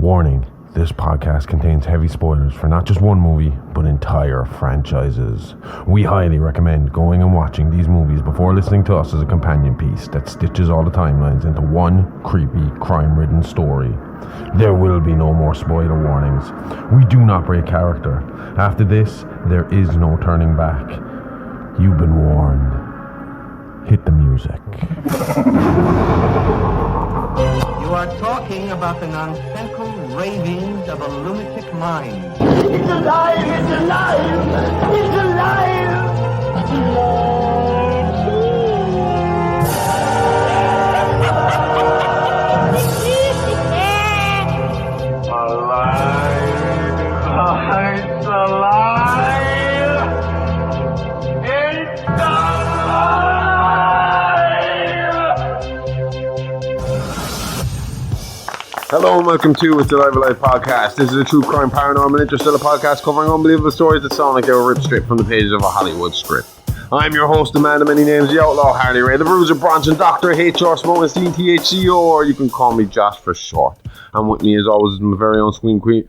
Warning, this podcast contains heavy spoilers for not just one movie, but entire franchises. We highly recommend going and watching these movies before listening to us as a companion piece that stitches all the timelines into one creepy, crime-ridden story. There will be no more spoiler warnings. We do not break character. After this, there is no turning back. You've been warned. Hit the music. You are talking about the nonsensical ravings of a lunatic mind. It's alive! It's alive! It's alive! It's alive! It's Hello and welcome to It's Alive Alive podcast. This is a true crime, paranormal, interstellar podcast covering unbelievable stories that sound like they were ripped straight from the pages of a Hollywood script. I'm your host, the man of many names, the outlaw Harley Ray, the bruiser Bronson, Dr. HR Smokenstein, THCO, or you can call me Josh for short. And with me as always is my very own Scream Queen.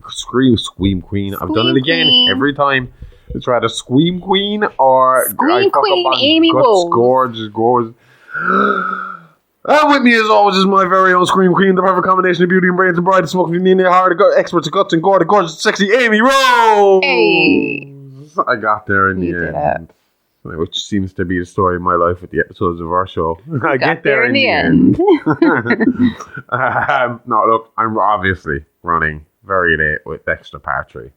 I've done it again every time. It's rather Scream Queen or Scream Queen Aimee Rose. Gore. And with me as always is my very own Scream Queen, the perfect combination of beauty and brains and bride, the smoking from the Indian heart, experts of guts and gore, the gorgeous, sexy Aimee Rose. Hey. I got there in the You end. Which seems to be the story of my life with the episodes of our show. I get there in the end. No, look, I'm obviously running very late with Dexter Partry.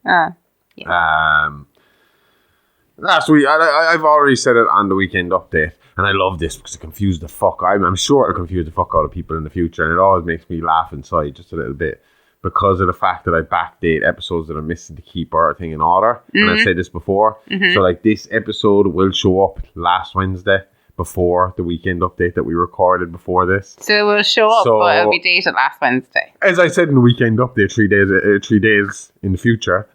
Last week, I've already said it on the weekend update, and I love this because it confused the fuck. I'm sure it'll confuse the fuck out of people in the future, and it always makes me laugh inside just a little bit because of the fact that I backdate episodes that are missing to keep our thing in order. And I've said this before. So like this episode will show up last Wednesday before the weekend update that we recorded before this. So it will show up, but it'll be dated last Wednesday. As I said in the weekend update, 3 days in the future.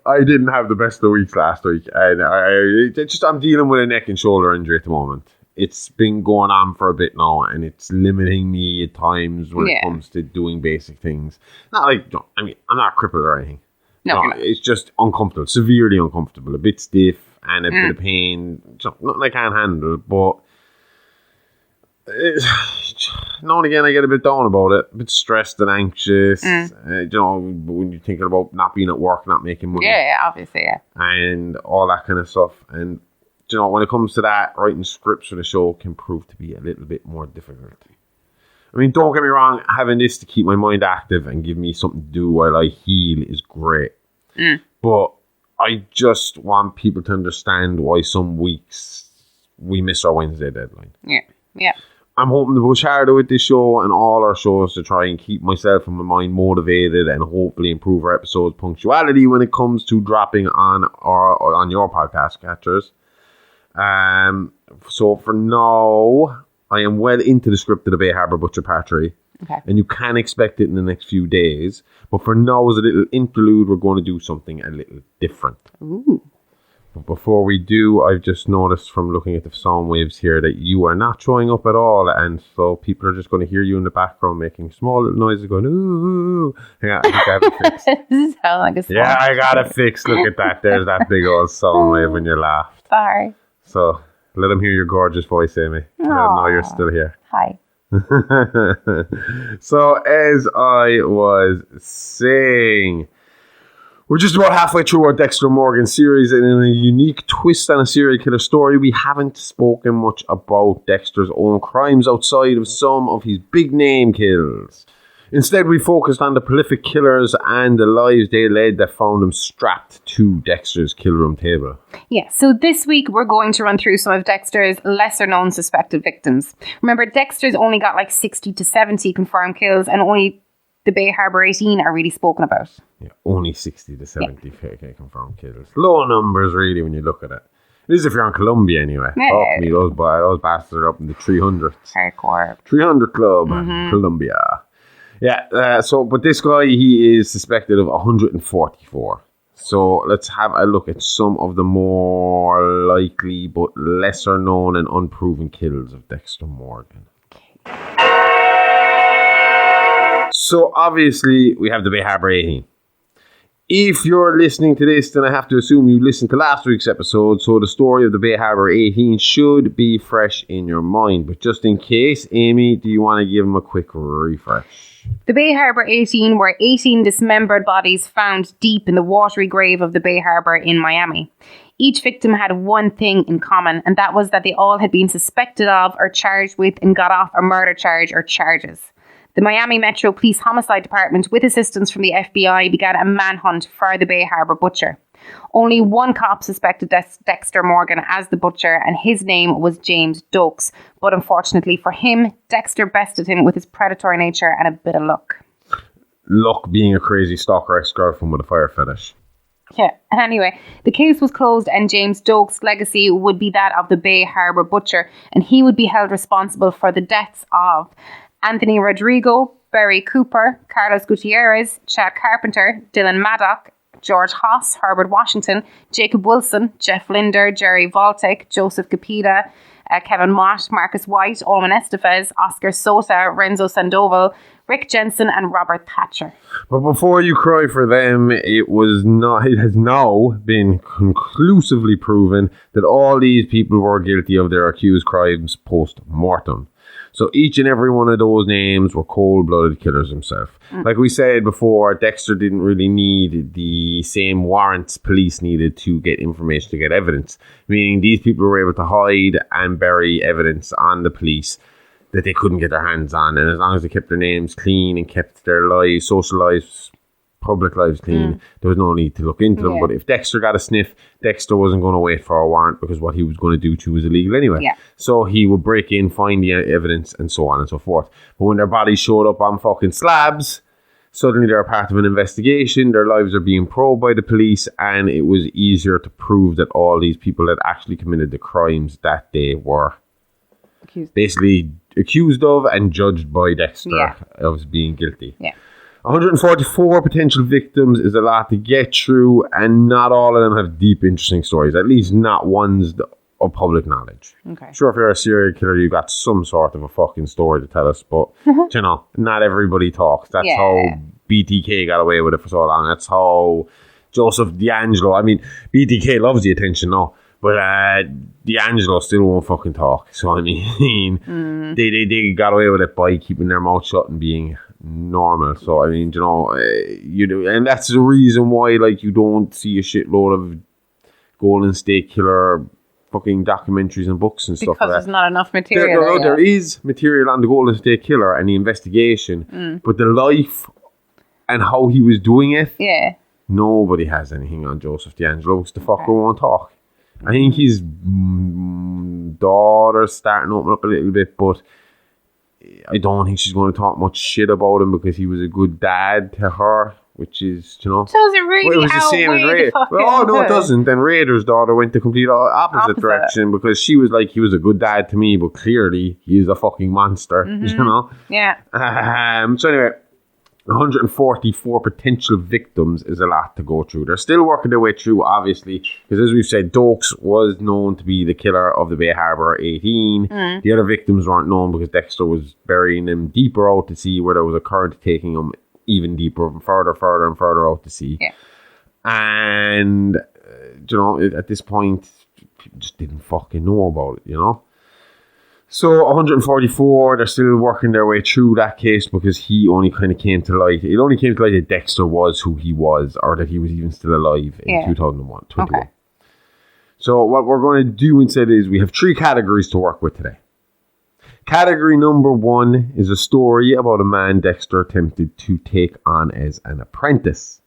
I didn't have the best of weeks last week, and I'm dealing with a neck and shoulder injury at the moment. It's been going on for a bit now, and it's limiting me at times when it comes to doing basic things. Not like, I'm not crippled or anything. No, it's just uncomfortable, severely uncomfortable, a bit stiff, and a bit of pain. Nothing I can't handle, but now and again I get a bit down about it, a bit stressed and anxious. When you're thinking about not being at work, not making money, obviously, and all that kind of stuff. And when it comes to that, writing scripts for the show can prove to be a little bit more difficult. I mean, don't get me wrong, having this to keep my mind active and give me something to do while I heal is great. But I just want people to understand why some weeks we miss our Wednesday deadline. Yeah. I'm hoping to push harder with this show and all our shows to try and keep myself and my mind motivated and hopefully improve our episodes' punctuality when it comes to dropping on your podcast catchers. So for now, I am well into the script of the Bay Harbour Butcher Partry. Okay. And you can expect it in the next few days. But for now, as a little interlude, we're going to do something a little different. Ooh. But before we do, I've just noticed from looking at the sound waves here that you are not showing up at all. And so people are just going to hear you in the background making small little noises going, ooh. Hang on, I think I have it fixed. Does it sound like a song? Yeah, I got it fixed. Look at that. There's that big old sound wave when you laughed. Sorry. So let them hear your gorgeous voice, Aimee. Let them know you're still here. Hi. So as I was saying, we're just about halfway through our Dexter Morgan series, and in a unique twist on a serial killer story, we haven't spoken much about Dexter's own crimes outside of some of his big name kills. Instead, we focused on the prolific killers and the lives they led that found him strapped to Dexter's kill room table. Yeah, so this week we're going to run through some of Dexter's lesser known suspected victims. Remember, Dexter's only got like 60 to 70 confirmed kills, and only the Bay Harbour 18 are really spoken about. Yeah, only 60 to 70 confirmed kills. Low numbers, really, when you look at it. It is if you're in Colombia, anyway. Yeah. Me, those bastards are up in the 300s. Hardcore. 300 Club, Colombia. Yeah, but this guy, he is suspected of 144. So let's have a look at some of the more likely but lesser known and unproven kills of Dexter Morgan. So obviously we have the Bay Harbor 18. If you're listening to this, then I have to assume you listened to last week's episode, so the story of the Bay Harbor 18 should be fresh in your mind. But just in case, Amy, do you want to give them a quick refresh? The Bay Harbor 18 were 18 dismembered bodies found deep in the watery grave of the Bay Harbor in Miami. Each victim had one thing in common, and that was that they all had been suspected of or charged with and got off a murder charge or charges. The Miami Metro Police Homicide Department, with assistance from the FBI, began a manhunt for the Bay Harbor butcher. Only one cop suspected Dexter Morgan as the butcher, and his name was James Dokes. But unfortunately for him, Dexter bested him with his predatory nature and a bit of luck. Luck being a crazy stalker ex-girlfriend with a fire fetish. Yeah, and anyway, the case was closed and James Dokes' legacy would be that of the Bay Harbor butcher, and he would be held responsible for the deaths of Anthony Rodrigo, Barry Cooper, Carlos Gutierrez, Chad Carpenter, Dylan Maddock, George Haas, Herbert Washington, Jacob Wilson, Jeff Linder, Jerry Voltic, Joseph Capita, Kevin Mott, Marcus White, Olman Estevez, Oscar Sota, Renzo Sandoval, Rick Jensen and Robert Thatcher. But before you cry for them, it has now been conclusively proven that all these people were guilty of their accused crimes post-mortem. So each and every one of those names were cold-blooded killers himself. Like we said before, Dexter didn't really need the same warrants police needed to get information, to get evidence. Meaning these people were able to hide and bury evidence on the police that they couldn't get their hands on. And as long as they kept their names clean and kept their lives, social lives, public lives clean, there was no need to look into them. Yeah. But if Dexter got a sniff, Dexter wasn't going to wait for a warrant because what he was going to do to was illegal anyway. Yeah. So he would break in, find the evidence, and so on and so forth. But when their bodies showed up on fucking slabs, suddenly they're a part of an investigation, their lives are being probed by the police, and it was easier to prove that all these people had actually committed the crimes that they were basically accused of and judged by Dexter of being guilty. Yeah. 144 potential victims is a lot to get through, and not all of them have deep, interesting stories. At least not ones of public knowledge. Okay. Sure, if you're a serial killer, you've got some sort of a fucking story to tell us, but, you know, not everybody talks. That's how BTK got away with it for so long. That's how Joseph D'Angelo, I mean, BTK loves the attention now, but D'Angelo still won't fucking talk. So, I mean, they got away with it by keeping their mouth shut and being normal. So I mean, you know, and that's the reason why, like, you don't see a shitload of Golden State Killer fucking documentaries and books and stuff like that. Because there's not enough material. There is material on the Golden State Killer and the investigation, but the life and how he was doing it, nobody has anything on Joseph D'Angelo because the fucker won't talk. I think his daughter's starting to open up a little bit, but I don't think she's going to talk much shit about him because he was a good dad to her, which is, you know. Does it really? Well, it was the same in Raid. Oh, no, it doesn't. Then Raider's daughter went the complete opposite direction because she was like, he was a good dad to me, but clearly he's a fucking monster, you know. Yeah. So anyway, 144 potential victims is a lot to go through. They're still working their way through, obviously, because as we've said, Dokes was known to be the killer of the Bay Harbor 18. The other victims weren't known because Dexter was burying them deeper out to sea, where there was a current taking them even deeper and further and further out to sea. Yeah. And, you know, at this point, people just didn't fucking know about it, you know? So 144, they're still working their way through that case because he only kind of came to light. It only came to light that Dexter was who he was, or that he was even still alive in 2001. Okay. So what we're going to do instead is we have 3 categories to work with today. Category number 1 is a story about a man Dexter attempted to take on as an apprentice.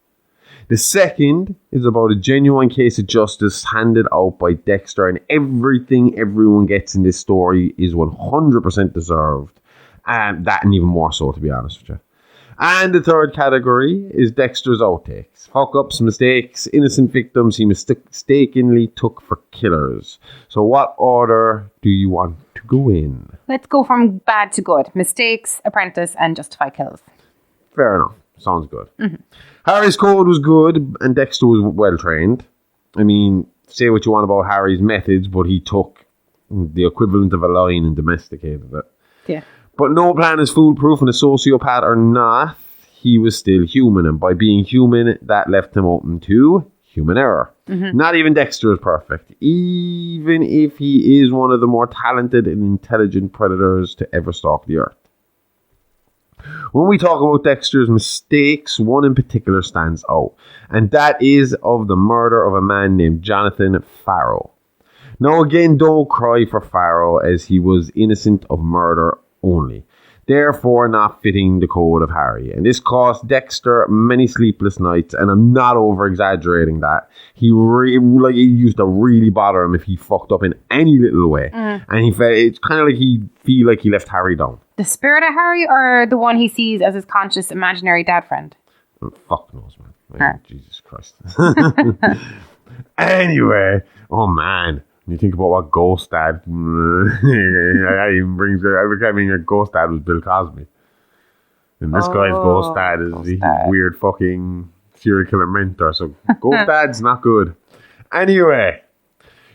The second is about a genuine case of justice handed out by Dexter, and everything everyone gets in this story is 100% deserved. That and even more so, to be honest with you. And the third category is Dexter's outtakes. Fuck-ups, mistakes, innocent victims he mistakenly took for killers. So what order do you want to go in? Let's go from bad to good. Mistakes, apprentice, and justified kills. Fair enough. Sounds good. Harry's code was good and Dexter was well trained. I mean, say what you want about Harry's methods, but he took the equivalent of a lion and domesticated it. Yeah. But no plan is foolproof, and a sociopath or not, he was still human, and by being human, that left him open to human error. Not even Dexter is perfect, even if he is one of the more talented and intelligent predators to ever stalk the earth. When we talk about Dexter's mistakes, one in particular stands out, and that is of the murder of a man named Jonathan Farrow. Now again, don't cry for Farrow, as he was innocent of murder only, therefore not fitting the code of Harry. And this cost Dexter many sleepless nights, and I'm not over-exaggerating that. It used to really bother him if he fucked up in any little way. And he felt, it's kind of like he'd feel like he left Harry down. The spirit of Harry, or the one he sees as his conscious imaginary dad friend? Oh, fuck knows, man. Jesus Christ. Anyway, oh man. When you think about what Ghost Dad, becoming a Ghost Dad was Bill Cosby. And this guy's Ghost Dad is the weird fucking serial killer mentor. So Ghost Dad's not good. Anyway,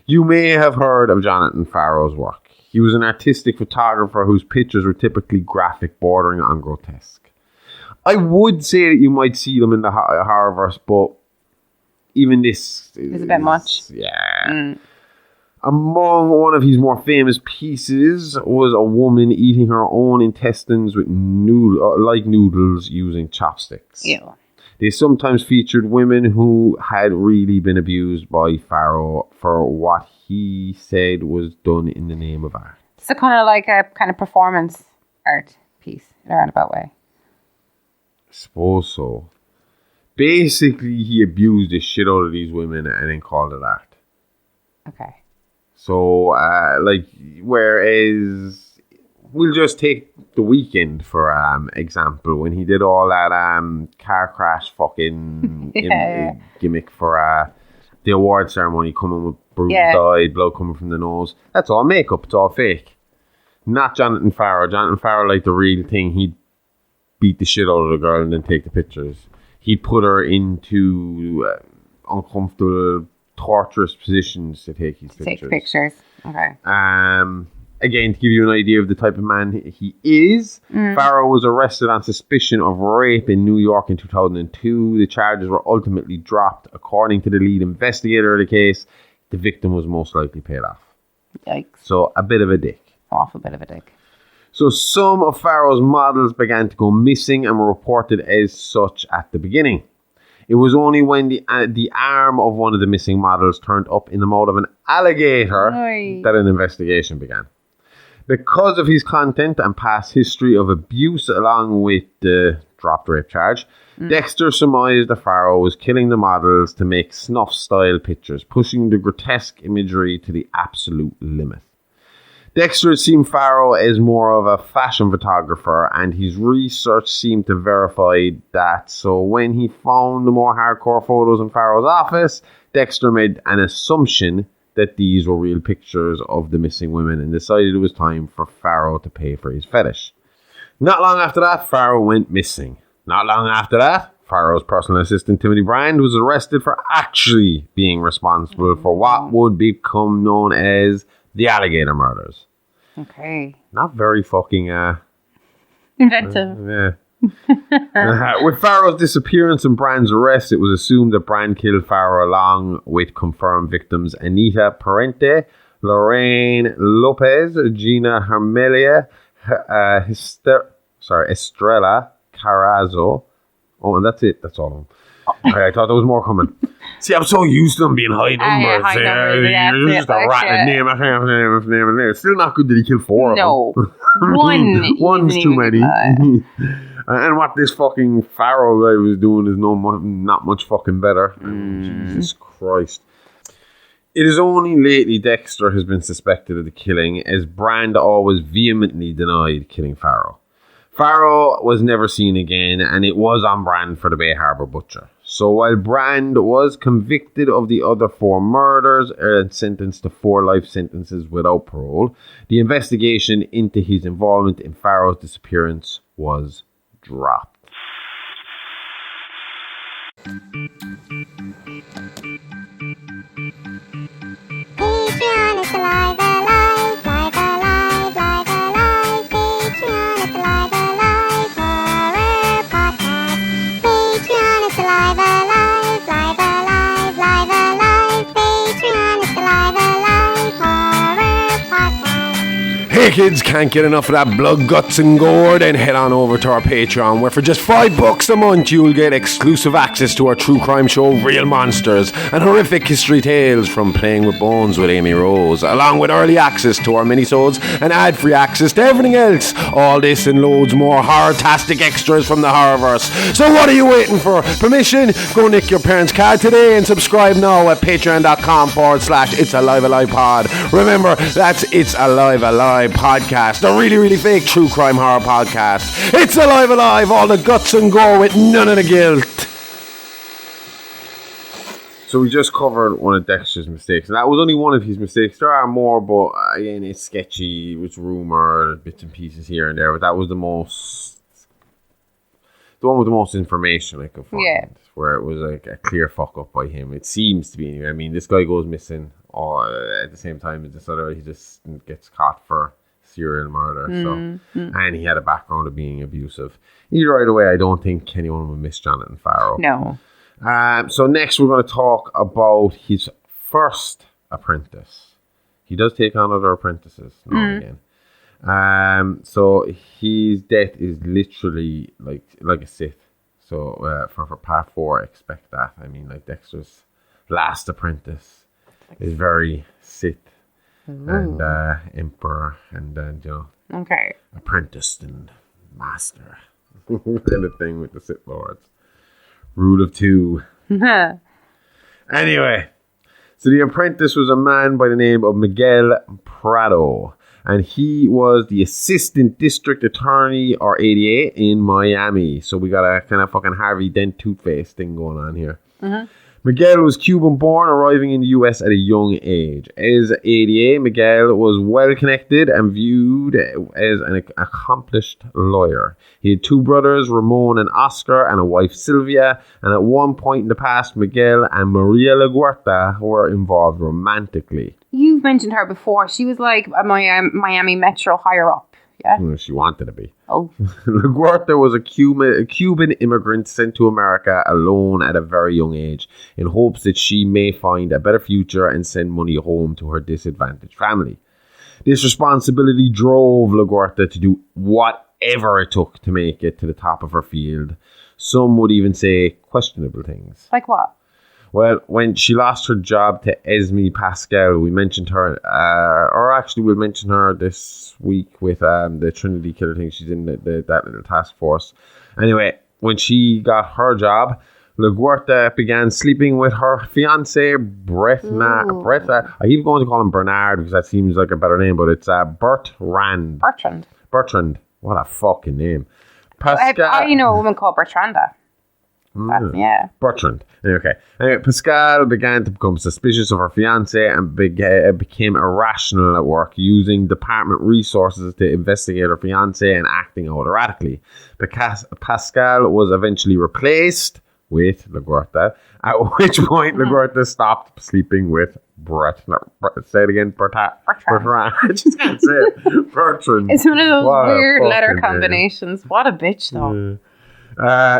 you may have heard of Jonathan Farrow's work. He was an artistic photographer whose pictures were typically graphic, bordering on grotesque. I would say that you might see them in the horrorverse, but even this is a bit much. Yeah. Among one of his more famous pieces was a woman eating her own intestines with noodles using chopsticks. Ew. They sometimes featured women who had really been abused by Farrow for what he said was done in the name of art. So kind of like a kind of performance art piece in a roundabout way. I suppose so. Basically, he abused the shit out of these women and then called it art. Okay. So, whereas we'll just take The Weeknd for example, when he did all that car crash fucking gimmick for the award ceremony, coming with bruised eye, blood coming from the nose. That's all makeup. It's all fake. Not Jonathan Farrow. Jonathan Farrow, like the real thing, he'd beat the shit out of the girl and then take the pictures. He'd put her into uncomfortable, torturous positions to take his pictures. Take pictures. Okay. Again, to give you an idea of the type of man he is, Farrow was arrested on suspicion of rape in New York in 2002. The charges were ultimately dropped. According to the lead investigator of the case, the victim was most likely paid off. Yikes. So, a bit of a dick. Awful bit of a dick. So, some of Farrow's models began to go missing and were reported as such at the beginning. It was only when the arm of one of the missing models turned up in the mouth of an alligator that an investigation began. Because of his content and past history of abuse, along with the dropped rape charge, Dexter surmised that Farrow was killing the models to make snuff-style pictures, pushing the grotesque imagery to the absolute limit. Dexter had seen Farrow as more of a fashion photographer, and his research seemed to verify that. So when he found the more hardcore photos in Farrow's office, Dexter made an assumption that these were real pictures of the missing women and decided it was time for Farrow to pay for his fetish. Not long after that, Farrow went missing. Not long after that, Farrow's personal assistant Timothy Brand was arrested for actually being responsible for what would become known as the alligator murders. Okay. Not very fucking inventive. Yeah. With Farrow's disappearance and Brand's arrest, it was assumed that Brand killed Farrow along with confirmed victims Anita Parente, Lorraine Lopez, Gina Hermelia, Estrella Carazo. Oh, and that's it. That's all of them. I thought there was more coming. See, I'm so used to them being high numbers. High numbers. You're just a rattling name after name after name after name. It's still not good that he killed four of them. No. One's too many. And what this fucking Farrow guy was doing is not much fucking better. Jesus Christ. It is only lately Dexter has been suspected of the killing, as Brand always vehemently denied killing Farrow. Farrow was never seen again, and it was on brand for the Bay Harbor Butcher. So while Brand was convicted of the other 4 murders and sentenced to 4 life sentences without parole, the investigation into his involvement in Farrow's disappearance was dropped. Patreon is alive, alive, live, alive, live, alive. Patreon is alive, alive, horror podcast. Hey kids, can't get enough of that blood, guts and gore? Then head on over to our Patreon, where for just $5 a month you'll get exclusive access to our true crime show Real Monsters and horrific history tales from Playing with Bones with Aimee Rose, along with early access to our minisodes and ad-free access to everything else. All this and loads more horror-tastic extras from the Horrorverse. So what are you waiting for? Permission? Go nick your parents' card today and subscribe now at patreon.com/It's Alive Alive Pod. Remember, that's It's Alive Alive Podcast, a really, really fake true crime horror podcast. It's Alive Alive, all the guts and gore with none of the guilt. So we just covered one of Dexter's mistakes, and that was only one of his mistakes. There are more, but again, it's sketchy. It was rumored, bits and pieces here and there, but that was the one with the most information I could find. Yeah. Where it was like a clear fuck up by him. It seems to be anyway. I mean, this guy goes missing at the same time as this other. He just gets caught for serial murder. And he had a background of being abusive. Either way, I don't think anyone would miss Jonathan Farrow. No. So next we're going to talk about his first apprentice. He does take on other apprentices now and again. So his death is literally like a Sith. So for part 4, expect that. I mean, like Dexter's last apprentice is very Sith and Emperor and apprentice and master kind of thing with the Sith Lords. Rule of 2. Anyway, so the apprentice was a man by the name of Miguel Prado. And he was the assistant district attorney, or ADA, in Miami. So we got a kind of fucking Harvey Dent Two-Face thing going on here. Miguel was Cuban-born, arriving in the US at a young age. As ADA, Miguel was well-connected and viewed as an accomplished lawyer. He had 2 brothers, Ramon and Oscar, and a wife, Sylvia. And at one point in the past, Miguel and Maria LaGuerta were involved romantically. You've mentioned her before. She was like a Miami Metro higher up. Yeah. Well, she wanted to be. Oh. LaGuerta was a Cuban immigrant sent to America alone at a very young age in hopes that she may find a better future and send money home to her disadvantaged family. This responsibility drove LaGuerta to do whatever it took to make it to the top of her field. Some would even say questionable things. Like what? Well, when she lost her job to Aimee Pascal, we mentioned her, or actually we'll mention her this week with the Trinity Killer thing. She's in that little task force. Anyway, when she got her job, LaGuerta began sleeping with her fiance, Brett. I keep going to call him Bernard because that seems like a better name, but it's Bertrand. Bertrand. What a fucking name. Pascal. I know a woman called Bertranda. Yeah. Bertrand. Okay. Anyway, Pascal began to become suspicious of her fiance and became irrational at work, using department resources to investigate her fiance and acting out erratically. Pascal was eventually replaced with LaGuerta, at which point LaGuerta stopped sleeping with Brett. Say it again, Bertrand. I just can't say it. Bertrand. It's one of those weird letter combinations. What a bitch, though.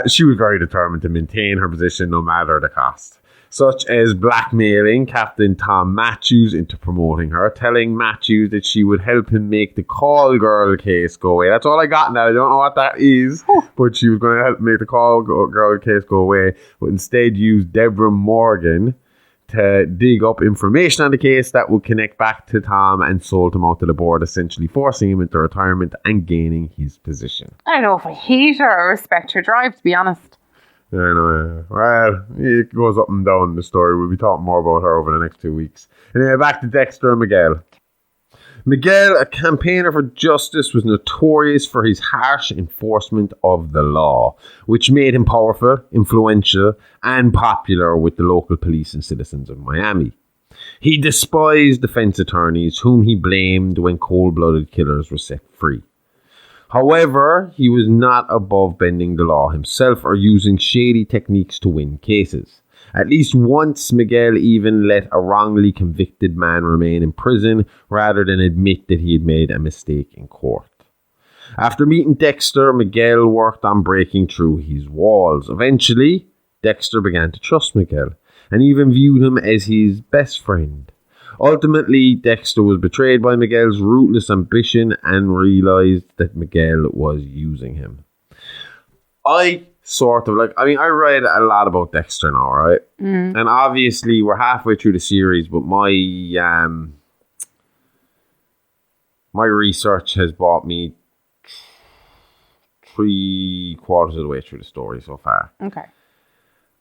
She was very determined to maintain her position no matter the cost, such as blackmailing Captain Tom Matthews into promoting her, telling Matthews that she would help him make the Call Girl case go away. That's all I got now. I don't know what that is, but she was going to help make the Call Girl case go away, but instead used Dexter Morgan to dig up information on the case that would connect back to Tom and sold him out to the board, essentially forcing him into retirement and gaining his position. I don't know if I hate her or respect her drive, to be honest. I know. Well, it goes up and down in the story. We'll be talking more about her over the next 2 weeks. Anyway, back to Dexter and Miguel. Miguel, a campaigner for justice, was notorious for his harsh enforcement of the law, which made him powerful, influential, and popular with the local police and citizens of Miami. He despised defense attorneys, whom he blamed when cold-blooded killers were set free. However, he was not above bending the law himself or using shady techniques to win cases. At least once, Miguel even let a wrongly convicted man remain in prison rather than admit that he had made a mistake in court. After meeting Dexter, Miguel worked on breaking through his walls. Eventually, Dexter began to trust Miguel and even viewed him as his best friend. Ultimately, Dexter was betrayed by Miguel's ruthless ambition and realized that Miguel was using him. I read a lot about Dexter now, right? And obviously we're halfway through the series, but my research has brought me 3/4 of the way through the story so far. Okay.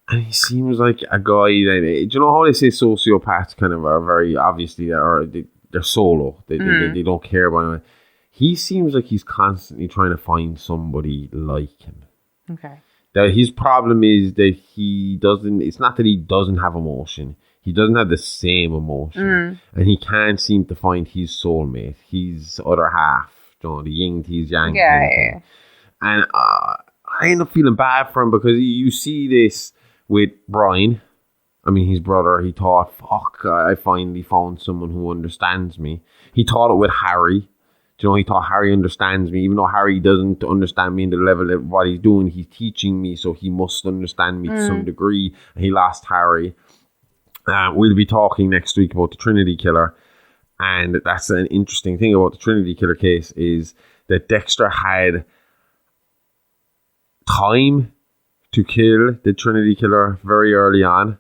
And he seems like a guy that, do you know how they say sociopaths kind of are very obviously, they're solo. They don't care about him. He seems like he's constantly trying to find somebody like him. Okay. That his problem is that it's not that he doesn't have emotion. He doesn't have the same emotion. And he can't seem to find his soulmate, his other half, you know, the yin to his yang. Yeah. And I end up feeling bad for him because you see this with Brian. I mean, his brother, he thought, fuck, I finally found someone who understands me. He thought it with Harry. You know, he thought Harry understands me, even though Harry doesn't understand me in the level of what he's doing. He's teaching me, so he must understand me to some degree. And he lost Harry. We'll be talking next week about the Trinity Killer. And that's an interesting thing about the Trinity Killer case is that Dexter had time to kill the Trinity Killer very early on,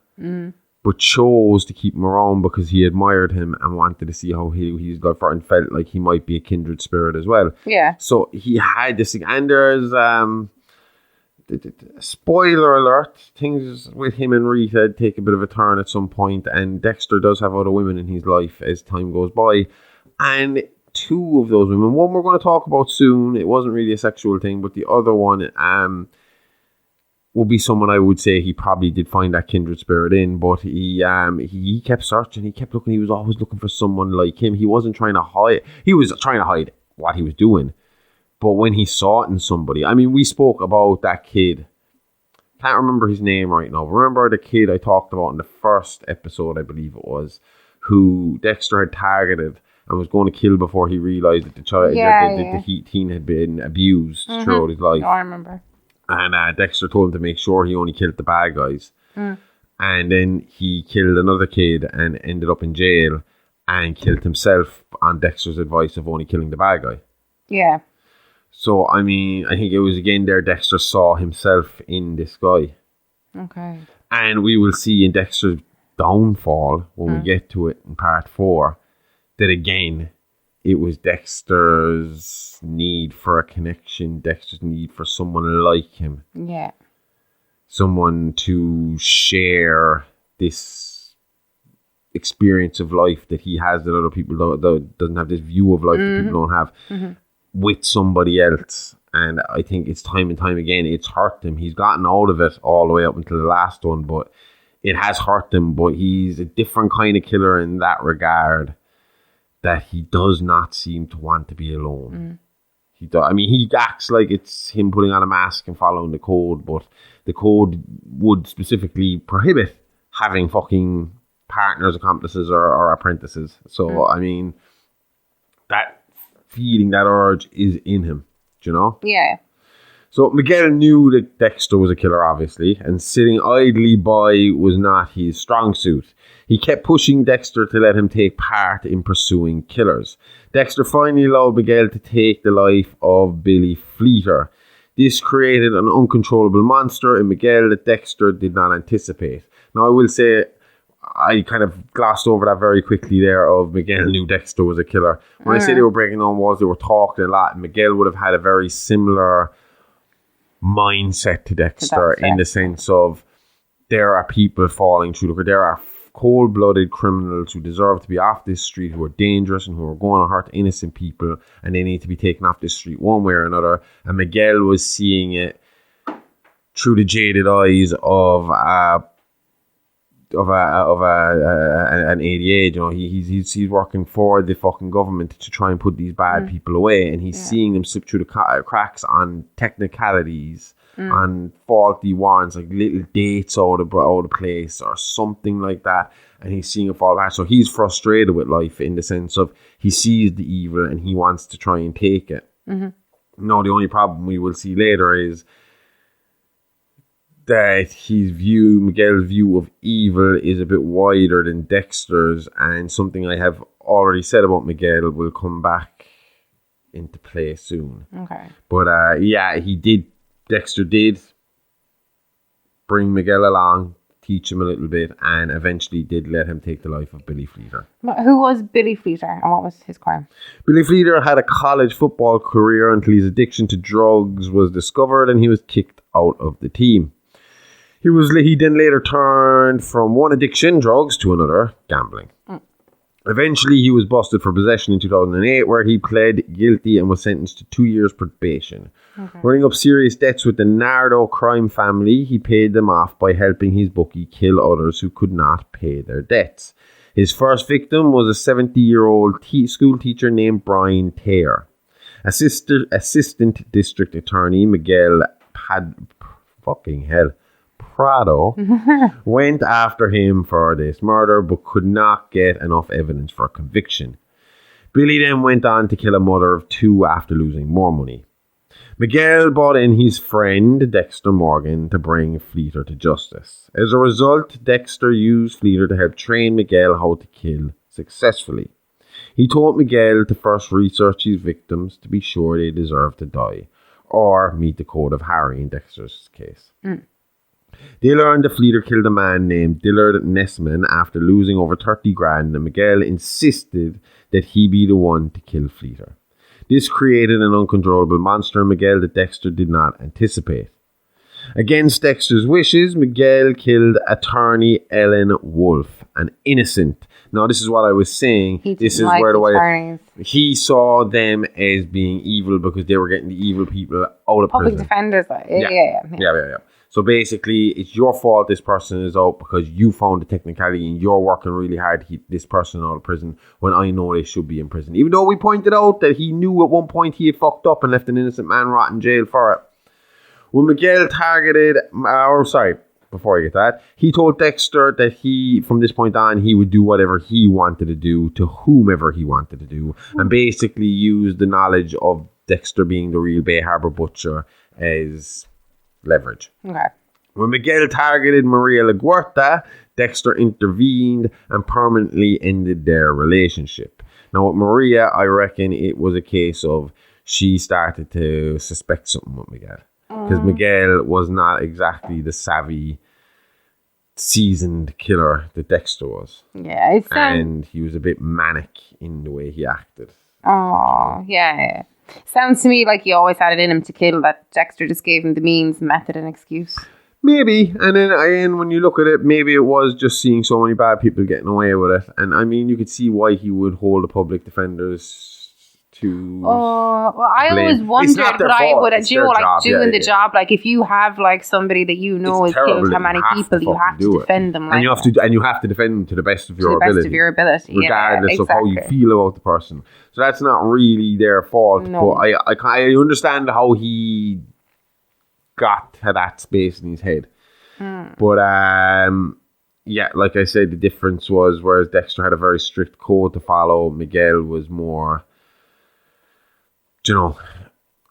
but chose to keep him around because he admired him and wanted to see how he's got for and felt like he might be a kindred spirit as well. Yeah. So he had this thing, and there's spoiler alert, things with him and Rita take a bit of a turn at some point, and Dexter does have other women in his life as time goes by, and 2 of those women, one we're going to talk about soon, it wasn't really a sexual thing, but the other one will be someone I would say he probably did find that kindred spirit in, but he kept searching, he kept looking, he was always looking for someone like him. He wasn't trying to hide, he was trying to hide what he was doing, but when he saw it in somebody, I mean, we spoke about that kid, can't remember his name right now, remember the kid I talked about in the first episode, I believe it was, who Dexter had targeted and was going to kill before he realised that the child, the teen had been abused throughout his life. Oh, I remember. And Dexter told him to make sure he only killed the bad guys. And then he killed another kid and ended up in jail and killed himself on Dexter's advice of only killing the bad guy. Yeah. So, I mean, I think it was again there Dexter saw himself in this guy. Okay. And we will see in Dexter's downfall, when we get to it in part 4, that again, it was Dexter's need for a connection, Dexter's need for someone like him. Yeah. Someone to share this experience of life that he has that other people doesn't have, this view of life that people don't have, with somebody else. And I think it's time and time again, it's hurt him. He's gotten out of it all the way up until the last one, but it has hurt him. But he's a different kind of killer in that regard, that he does not seem to want to be alone. He acts like it's him putting on a mask and following the code, but the code would specifically prohibit having fucking partners, accomplices, or apprentices. So, I mean, that feeling, that urge is in him, do you know? Yeah. So Miguel knew that Dexter was a killer, obviously, and sitting idly by was not his strong suit. He kept pushing Dexter to let him take part in pursuing killers. Dexter finally allowed Miguel to take the life of Billy Fleeter. This created an uncontrollable monster in Miguel that Dexter did not anticipate. Now, I will say, I kind of glossed over that very quickly there of Miguel knew Dexter was a killer. When I say they were breaking down walls, they were talking a lot, and Miguel would have had a very similar mindset to Dexter in the sense of there are people falling through the, there are cold-blooded criminals who deserve to be off this street, who are dangerous and who are going to hurt innocent people, and they need to be taken off this street one way or another. And Miguel was seeing it through the jaded eyes of an 88. You know, he's working for the fucking government to try and put these bad people away, and he's seeing them slip through the cracks on technicalities, on faulty warrants, like little dates out of place or something like that, and he's seeing it fall back. So he's frustrated with life in the sense of he sees the evil and he wants to try and take it. No, the only problem we will see later is that Miguel's view of evil is a bit wider than Dexter's, and something I have already said about Miguel will come back into play soon. Okay. But Dexter did bring Miguel along, teach him a little bit, and eventually did let him take the life of Billy Fleeter. Who was Billy Fleeter and what was his crime? Billy Fleeter had a college football career until his addiction to drugs was discovered and he was kicked out of the team. He then later turned from one addiction, drugs, to another, gambling. Eventually, he was busted for possession in 2008, where he pled guilty and was sentenced to 2 years probation. Okay. Running up serious debts with the Nardo crime family, he paid them off by helping his bookie kill others who could not pay their debts. His first victim was a 70-year-old school teacher named Brian Taylor. Assistant District Attorney Miguel Prado went after him for this murder but could not get enough evidence for conviction. Billy then went on to kill a mother of 2 after losing more money. Miguel brought in his friend Dexter Morgan to bring Fleeter to justice. As a result, Dexter used Fleeter to help train Miguel how to kill successfully. He taught Miguel to first research his victims to be sure they deserve to die, or meet the code of Harry in Dexter's case. They learned that Fleeter killed a man named Dillard Nessman after losing over 30 grand, and Miguel insisted that he be the one to kill Fleeter. This created an uncontrollable monster in Miguel that Dexter did not anticipate. Against Dexter's wishes, Miguel killed attorney Ellen Wolf, an innocent. Now, this is what I was saying. He saw them as being evil because they were getting the evil people out of public prison. Defenders. Yeah. So basically, it's your fault this person is out because you found the technicality and you're working really hard to keep this person out of prison when I know they should be in prison. Even though we pointed out that he knew at one point he had fucked up and left an innocent man rot in jail for it. When Miguel before I get that, he told Dexter that from this point on, he would do whatever he wanted to do to whomever he wanted to do, and basically used the knowledge of Dexter being the real Bay Harbor butcher as leverage. Okay. When Miguel targeted Maria LaGuerta, Dexter intervened and permanently ended their relationship. Now with Maria, I reckon it was a case of she started to suspect something with Miguel. Because Miguel was not exactly the savvy, seasoned killer that Dexter was. Yeah, and he was a bit manic in the way he acted. Oh, yeah. Sounds to me like he always had it in him to kill, that Dexter just gave him the means, method, and excuse. Maybe. And then when you look at it, maybe it was just seeing so many bad people getting away with it. And I mean, you could see why he would hold the public defenders to I always wondered, but I would doing the job. Like, if you have like somebody that you know has killed how many people, you have to defend them. And you have to defend them to the best of your ability. Regardless of how you feel about the person. So that's not really their fault. No. But I understand how he got to that space in his head. But like I said, the difference was, whereas Dexter had a very strict code to follow, Miguel was more,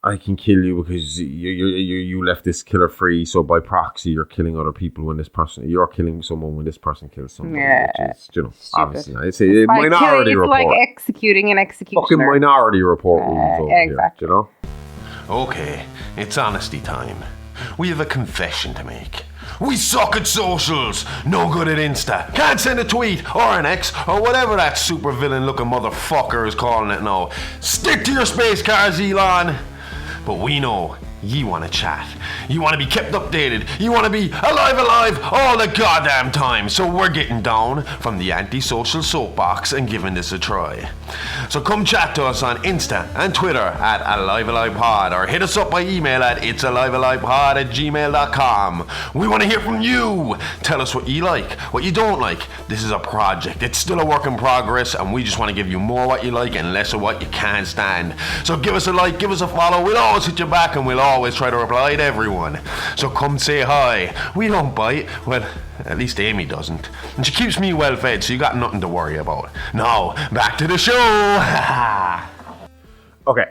I can kill you because you left this killer free, so by proxy you're killing other people you're killing someone when this person kills someone. Yeah, which is, obviously, I'd say minority report. It's like executing an executioner. Fucking minority report rules over exactly. Here, Okay, it's honesty time. We have a confession to make. We suck at socials, no good at Insta, can't send a tweet or an X or whatever that super villain looking motherfucker is calling it now. Stick to your space cars, Elon. But we know you want to chat. You want to be kept updated. You want to be alive all the goddamn time. So we're getting down from the antisocial soapbox and giving this a try. So come chat to us on Insta and Twitter at AliveAlivePod, or hit us up by email at itsalivaalivepod@gmail.com. We want to hear from you. Tell us what you like, what you don't like. This is a project. It's still a work in progress, and we just want to give you more what you like and less of what you can't stand. So give us a like, give us a follow. We'll always hit you back, and we'll always try to reply to everyone. So come say hi. We don't bite. Well, at least Aimee doesn't. And she keeps me well fed, so you got nothing to worry about. Now, back to the show. Okay,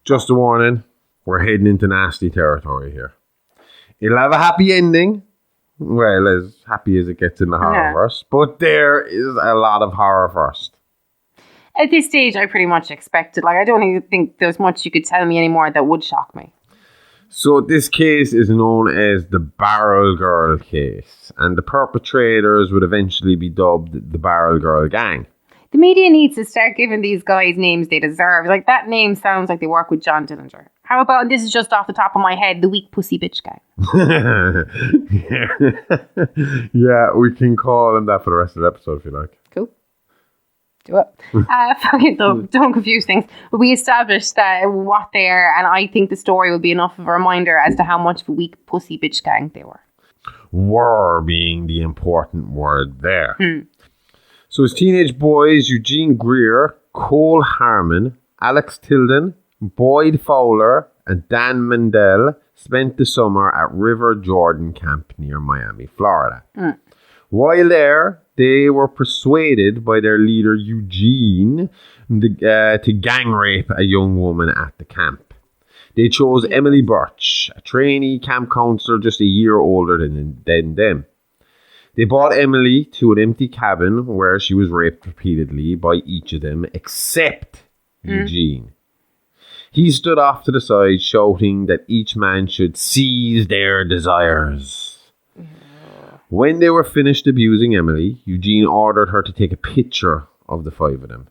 just a warning. We're heading into nasty territory here. It'll have a happy ending. Well, as happy as it gets in the horrorverse. But there is a lot of horror first. At this stage, I pretty much expected. Like, I don't even think there's much you could tell me anymore that would shock me. So this case is known as the Barrel Girl case. And the perpetrators would eventually be dubbed the Barrel Girl Gang. The media needs to start giving these guys names they deserve. Like, that name sounds like they work with John Dillinger. How about, and this is just off the top of my head, the Weak Pussy Bitch Gang. Yeah, we can call them that for the rest of the episode if you like. Cool. Do it. Fucking don't confuse things. But we established that what they are, and I think the story will be enough of a reminder as to how much of a weak pussy bitch gang they were. Were being the important word there. So as teenage boys, Eugene Greer, Cole Harmon, Alex Tilden, Boyd Fowler, and Dan Mandel spent the summer at River Jordan Camp near Miami, Florida. While there, they were persuaded by their leader Eugene to gang rape a young woman at the camp. They chose Emily Birch, a trainee camp counselor just a year older than them. They brought Emily to an empty cabin where she was raped repeatedly by each of them except Eugene. He stood off to the side shouting that each man should seize their desires. When they were finished abusing Emily, Eugene ordered her to take a picture of the five of them.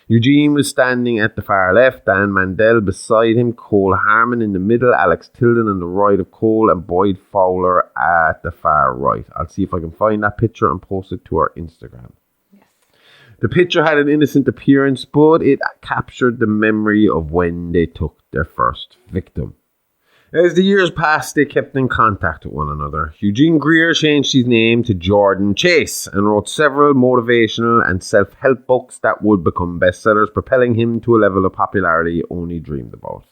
Eugene was standing at the far left, Dan Mandel beside him, Cole Harmon in the middle, Alex Tilden on the right of Cole, and Boyd Fowler at the far right. I'll see if I can find that picture and post it to our Instagram. Yes. The picture had an innocent appearance, but it captured the memory of when they took their first victim. As the years passed, they kept in contact with one another. Eugene Greer changed his name to Jordan Chase and wrote several motivational and self-help books that would become bestsellers, propelling him to a level of popularity he only dreamed about.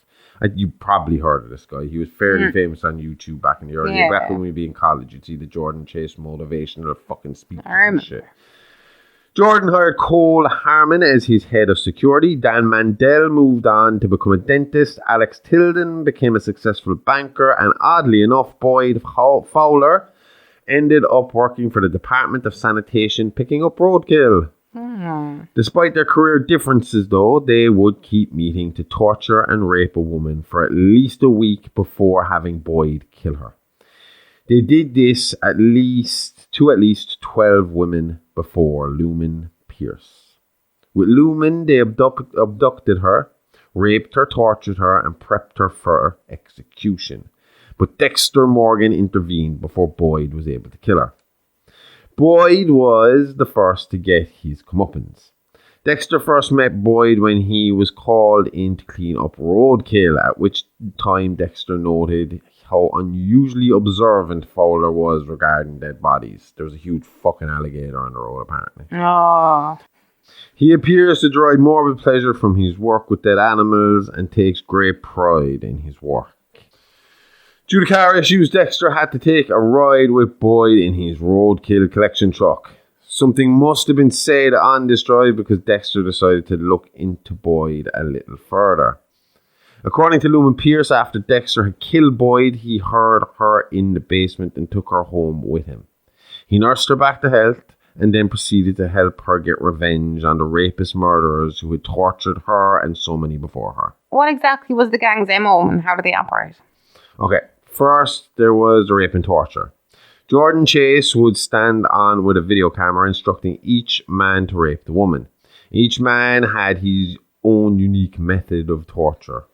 You probably heard of this guy. He was fairly famous on YouTube back in the early days. Back when we'd be in college, you'd see the Jordan Chase motivational fucking speeches and shit. Jordan hired Cole Harmon as his head of security. Dan Mandel moved on to become a dentist. Alex Tilden became a successful banker. And oddly enough, Boyd Fowler ended up working for the Department of Sanitation, picking up roadkill. Despite their career differences, though, they would keep meeting to torture and rape a woman for at least a week before having Boyd kill her. They did this to at least 12 women before Lumen Pierce. With Lumen, they abducted her, raped her, tortured her, and prepped her for execution. But Dexter Morgan intervened before Boyd was able to kill her. Boyd was the first to get his comeuppance. Dexter first met Boyd when he was called in to clean up roadkill, at which time Dexter noted how unusually observant Fowler was regarding dead bodies. There was a huge fucking alligator on the road, apparently. He appears to derive morbid pleasure from his work with dead animals and takes great pride in his work. Due to car issues, Dexter had to take a ride with Boyd in his roadkill collection truck. Something must have been said on this drive because Dexter decided to look into Boyd a little further. According to Lumen Pierce, after Dexter had killed Boyd, he heard her in the basement and took her home with him. He nursed her back to health and then proceeded to help her get revenge on the rapist murderers who had tortured her and so many before her. What exactly was the gang's MO and how did they operate? Okay, first there was the rape and torture. Jordan Chase would stand on with a video camera instructing each man to rape the woman. Each man had his own unique method of torture.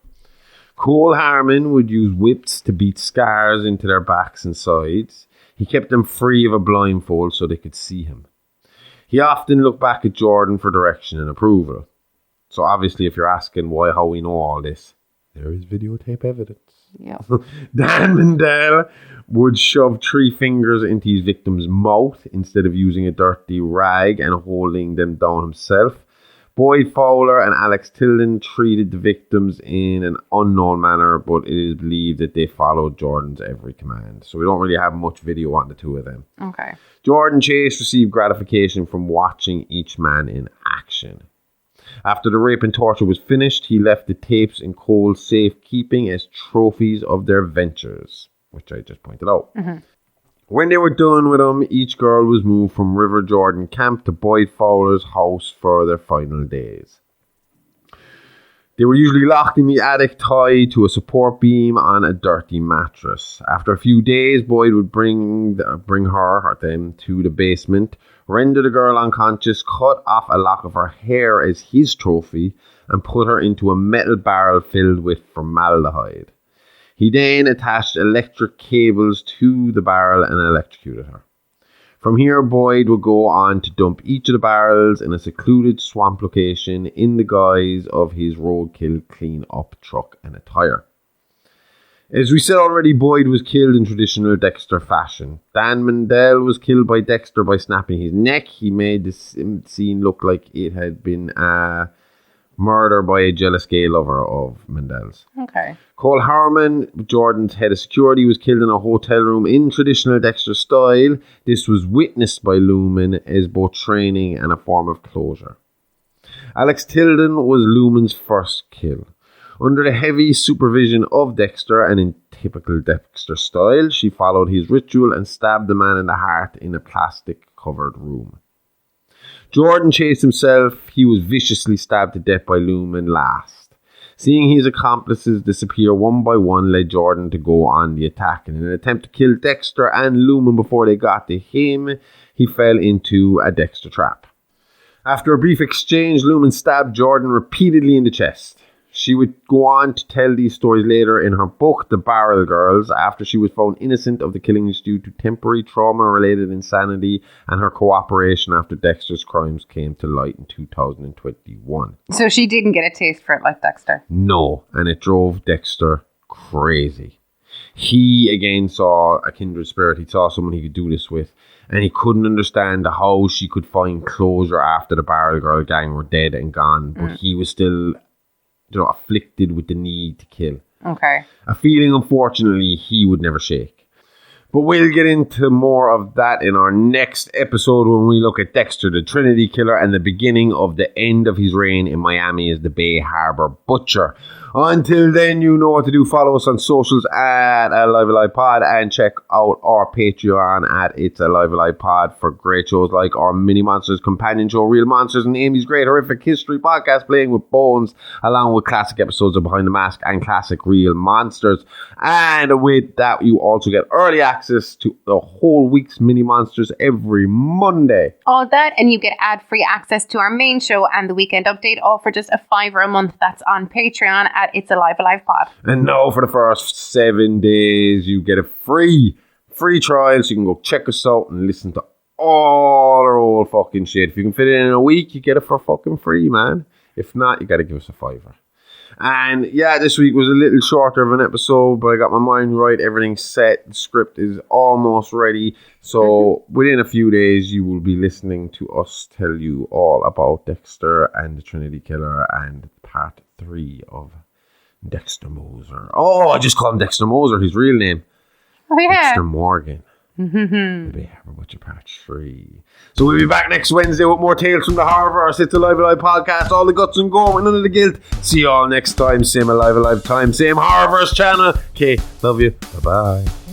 Cole Harmon would use whips to beat scars into their backs and sides. He kept them free of a blindfold so they could see him. He often looked back at Jordan for direction and approval. So obviously, if you're asking how we know all this, there is videotape evidence. Yeah. Dan Mandel would shove 3 fingers into his victim's mouth instead of using a dirty rag and holding them down himself. Boyd Fowler and Alex Tilden treated the victims in an unknown manner, but it is believed that they followed Jordan's every command. So we don't really have much video on the two of them. Okay. Jordan Chase received gratification from watching each man in action. After the rape and torture was finished, he left the tapes in Cole's safekeeping as trophies of their ventures. which I just pointed out. When they were done with them, each girl was moved from River Jordan camp to Boyd Fowler's house for their final days. They were usually locked in the attic, tied to a support beam on a dirty mattress. After a few days, Boyd would bring her or them to the basement, render the girl unconscious, cut off a lock of her hair as his trophy, and put her into a metal barrel filled with formaldehyde. He then attached electric cables to the barrel and electrocuted her. From here, Boyd would go on to dump each of the barrels in a secluded swamp location in the guise of his roadkill clean-up truck and attire. As we said already, Boyd was killed in traditional Dexter fashion. Dan Mandel was killed by Dexter by snapping his neck. He made the scene look like it had been a murder by a jealous gay lover of Mandel's. Okay. Cole Harmon, Jordan's head of security, was killed in a hotel room in traditional Dexter style. This was witnessed by Lumen as both training and a form of closure. Alex Tilden was Lumen's first kill. Under the heavy supervision of Dexter, and in typical Dexter style, she followed his ritual and stabbed the man in the heart in a plastic-covered room. Jordan chased himself. He was viciously stabbed to death by Lumen last. Seeing his accomplices disappear one by one led Jordan to go on the attack. In an attempt to kill Dexter and Lumen before they got to him, he fell into a Dexter trap. After a brief exchange, Lumen stabbed Jordan repeatedly in the chest. She would go on to tell these stories later in her book, The Barrel Girls, after she was found innocent of the killings due to temporary trauma-related insanity and her cooperation after Dexter's crimes came to light in 2021. So she didn't get a taste for it like Dexter? No, and it drove Dexter crazy. He, again, saw a kindred spirit. He saw someone he could do this with, and he couldn't understand how she could find closure after the Barrel Girl gang were dead and gone, but he was still afflicted with the need to kill. Okay. A feeling, unfortunately, he would never shake. But we'll get into more of that in our next episode when we look at Dexter, the Trinity Killer, and the beginning of the end of his reign in Miami as the Bay Harbor Butcher. Until then, you know what to do. Follow us on socials at Alive Alive Pod and check out our Patreon at It's Alive Alive Pod for great shows like our Mini Monsters companion show, Real Monsters, and Amy's Great Horrific History podcast, Playing with Bones, along with classic episodes of Behind the Mask and classic Real Monsters. And with that, you also get early access to the whole week's Mini Monsters every Monday. All that, and you get ad-free access to our main show and the Weekend Update, all for just $5 a month. That's on Patreon at It's Alive Alive Pod. And now for the first 7 days, you get a free trial, so you can go check us out and listen to all our old fucking shit. If you can fit it in a week, you get it for fucking free, man. If not, you gotta give us a $5. And yeah, this week was a little shorter of an episode, but I got my mind right, everything's set, the script is almost ready. So within a few days, you will be listening to us tell you all about Dexter and the Trinity Killer and part 3 of Dexter Moser. Oh, I just call him Dexter Moser, his real name. Oh, yeah. Dexter Morgan. The Bay Harbor Butcher part 3. So we'll be back next Wednesday with more tales from the Horrorverse. It's Alive Alive podcast, all the guts and gore, none of the guilt. See you all next time, same Alive Alive time, same Horrorverse channel. Okay, love you. Bye-bye.